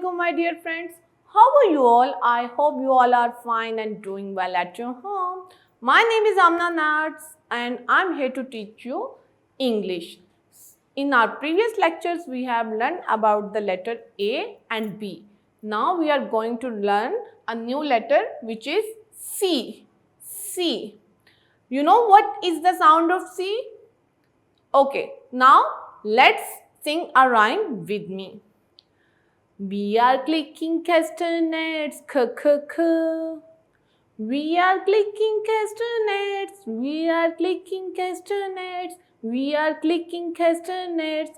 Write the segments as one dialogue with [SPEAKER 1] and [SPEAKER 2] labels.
[SPEAKER 1] Assalamualaikum my dear friends. How are you all? I hope you all are fine and doing well at your home. My name is Amna Nats and I'm here to teach you English. In our previous lectures we have learned about the letter A and B. Now we are going to learn a new letter which is C. C. You know what is the sound of C? Okay, now let's sing a rhyme with me. We are clicking castanets, We are clicking castanets, we are clicking castanets, we are clicking castanets,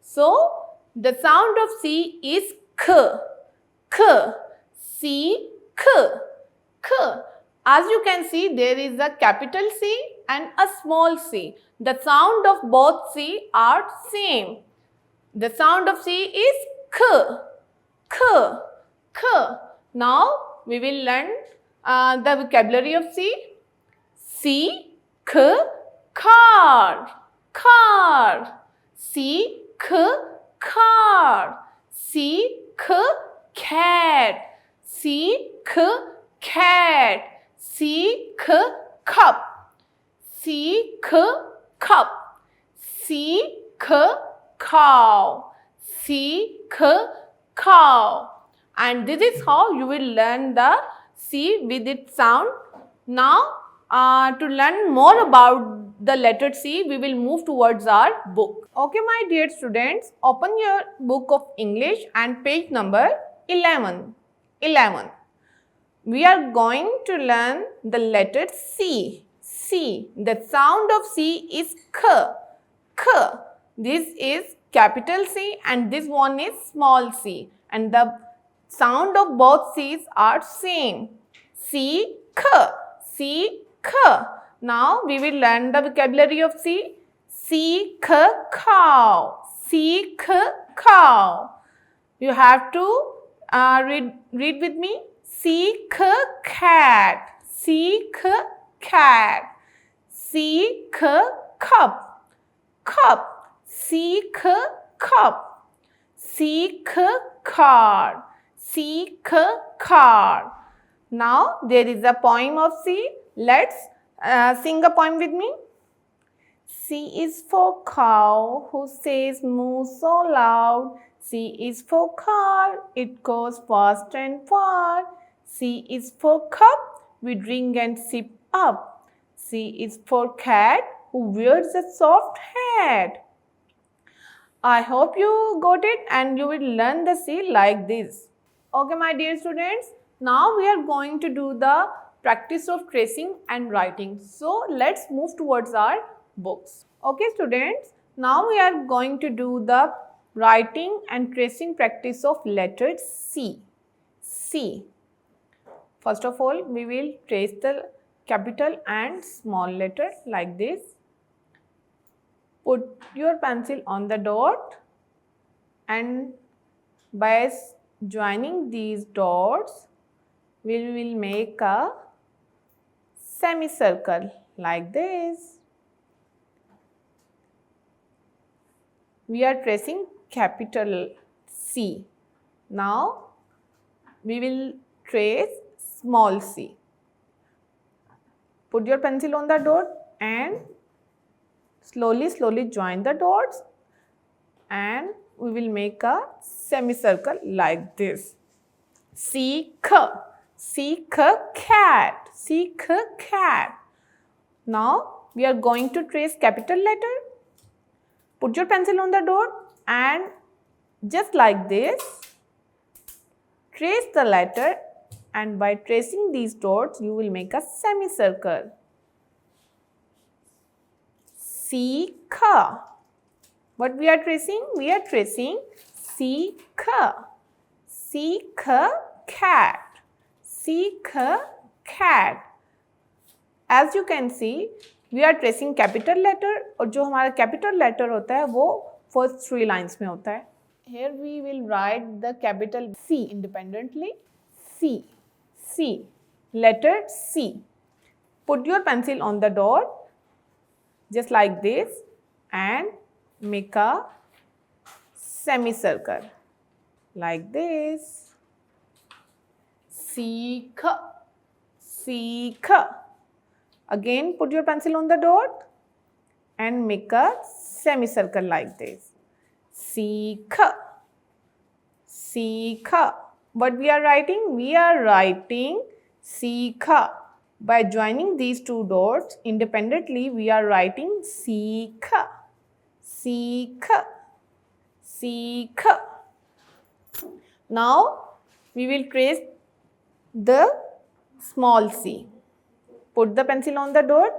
[SPEAKER 1] So, the sound of C is C, As you can see, there is a capital C and a small c. The sound of both C are same. The sound of C is k. Now we will learn the vocabulary of C. C, k, car. C, k, car. C, k, cat. C, k, cat. C, k, cup. C, k, cup. C, k, cow. C, k, cow. And this is how you will learn the C with its sound. Now, to learn more about the letter C, we will move towards our book. Okay, my dear students, open your book of English and page number 11. We are going to learn the letter C. C. The sound of C is k. This is capital C and this one is small c. And the sound of both C's are same. C, k. Now we will learn the vocabulary of C. C, k, cow. C, k, cow. You have to read with me. C, k, cat. C, k, cat. C, k, cup. C, k, cup. C, k, car. C, k, car. Now there is a poem of C. Let's sing a poem with me. C is for cow who says moo so loud. C is for car, it goes fast and far. C is for cup, we drink and sip up. C is for cat who wears a soft hat. I hope you got it and you will learn the C like this. Okay, my dear students, now we are going to do the practice of tracing and writing. So, let's move towards our books. Okay, students, now we are going to do the writing and tracing practice of letter C. C. First of all, we will trace the capital and small letter like this. Put your pencil on the dot and by joining these dots, we will make a semicircle like this. We are tracing capital C. Now, we will trace small c. Put your pencil on the dot and slowly join the dots and we will make a semicircle like this. C, k. C, k, cat. C, k, cat. Now, we are going to trace capital letter. Put your pencil on the dot and just like this, trace the letter and by tracing these dots, you will make a semicircle. C, k. What we are tracing? We are tracing C, k. C, k, cat. C, k, cat. As you can see, we are tracing capital letter और जो हमारा capital letter होता है वो first 3 lines में होता है. Here we will write the capital C independently. C. C. Letter C. Put your pencil on the dot just like this and make a semicircle. like this. Seek, seek. Again, put your pencil on the dot and make a semicircle like this. Seek, seek. What we are writing? We are writing seek. By joining these two dots independently, we are writing seek, seek, seek. Now, we will trace the small c. Put the pencil on the dot.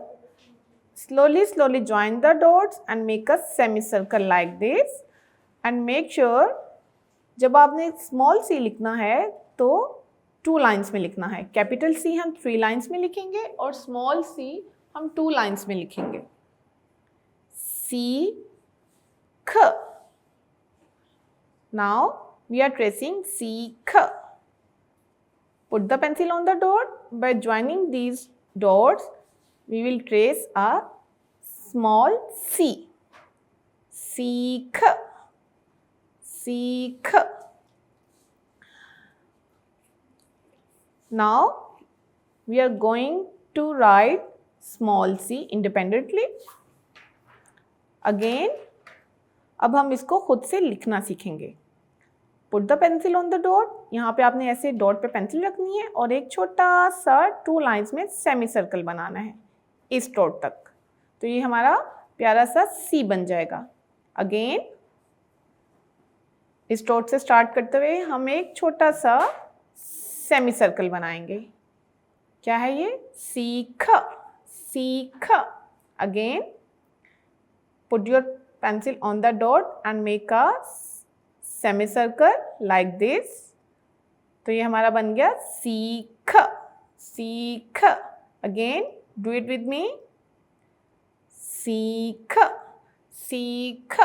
[SPEAKER 1] Slowly, slowly join the dots and make a semicircle like this. And make sure जब आपने small C लिखना है तो 2 lines में लिखना है. Capital C हम 3 lines में लिखेंगे और स्मॉल सी हम 2 लाइन्स में लिखेंगे. सी ख. नाउ वी आर ट्रेसिंग सी ख. Put the pencil on the dot. By joining these dots, we will trace a small c. Seek, seek. Now we are going to write small c independently. Again, अब हम इसको खुद से लिखना सीखेंगे. Put the pencil on the dot. यहाँ पे आपने ऐसे डॉट पे पेंसिल रखनी है और एक छोटा सा 2 लाइन्स में सेमी सर्कल बनाना है इस डॉट तक. तो ये हमारा प्यारा सा सी बन जाएगा. अगेन इस डॉट से स्टार्ट करते हुए हम एक छोटा सा सेमी सर्कल बनाएंगे. क्या है ये? सीख, सीख. Again put your pencil on the dot and make a semicircle like this. तो ये हमारा बन गया सीख, सीख. Again, do it with me. सीख, सीख.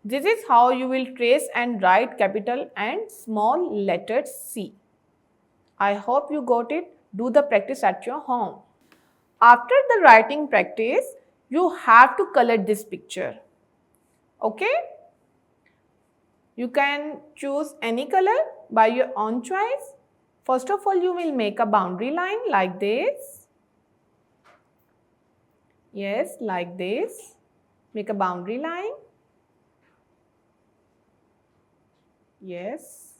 [SPEAKER 1] This is how you will trace and write capital and small letter C. I hope you got it. Do the practice at your home. After the writing practice, you have to color this picture. Okay? You can choose any color by your own choice. First of all, you will make a boundary line like this. Yes, like this. Make a boundary line. Yes.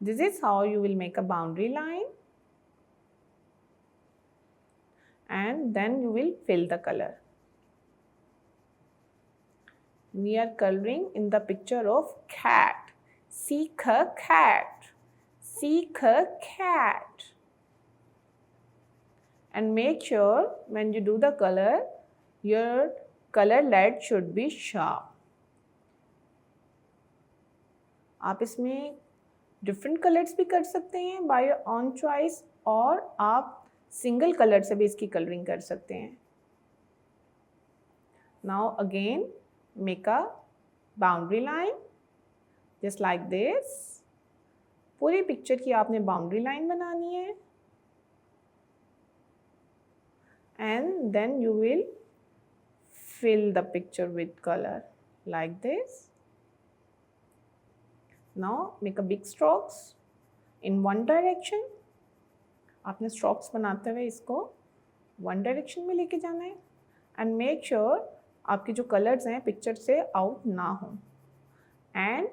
[SPEAKER 1] This is how you will make a boundary line. And then you will fill the color. We are coloring in the picture of cat. Seek a cat. Seek a cat. And make sure when you do the color, your color lead should be sharp. आप इसमें different colours भी कर सकते हैं by your on choice और आप single colour से भी इसकी कलरिंग कर सकते हैं. Now again make a boundary line just like this. पूरी पिक्चर की आपने बाउंड्री लाइन बनानी है. And then you will fill the picture with color like this. Now make a big strokes in one direction. आपने strokes बनाते हुए इसको one direction में लेके जाना है. And make sure आपके जो कलर्स हैं पिक्चर से आउट ना हो. And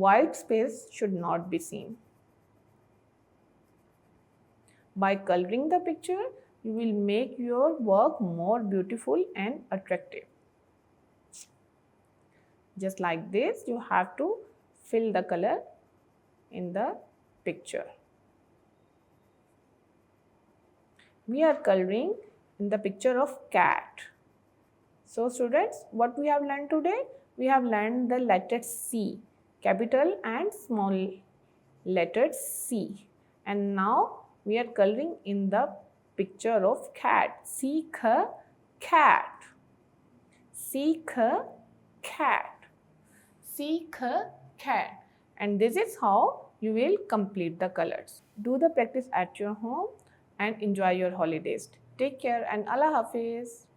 [SPEAKER 1] white space should not be seen. By colouring the picture you will make your work more beautiful and attractive. Just like this you have to fill the color in the picture. We are coloring in the picture of cat. So students, what we have learned today? We have learned the letter C, capital and small letter C. And now we are coloring in the picture of cat. Seek a cat. Seek a cat. Seek a cat. And this is how you will complete the colors. Do the practice at your home and enjoy your holidays. Take care and Allah Hafiz.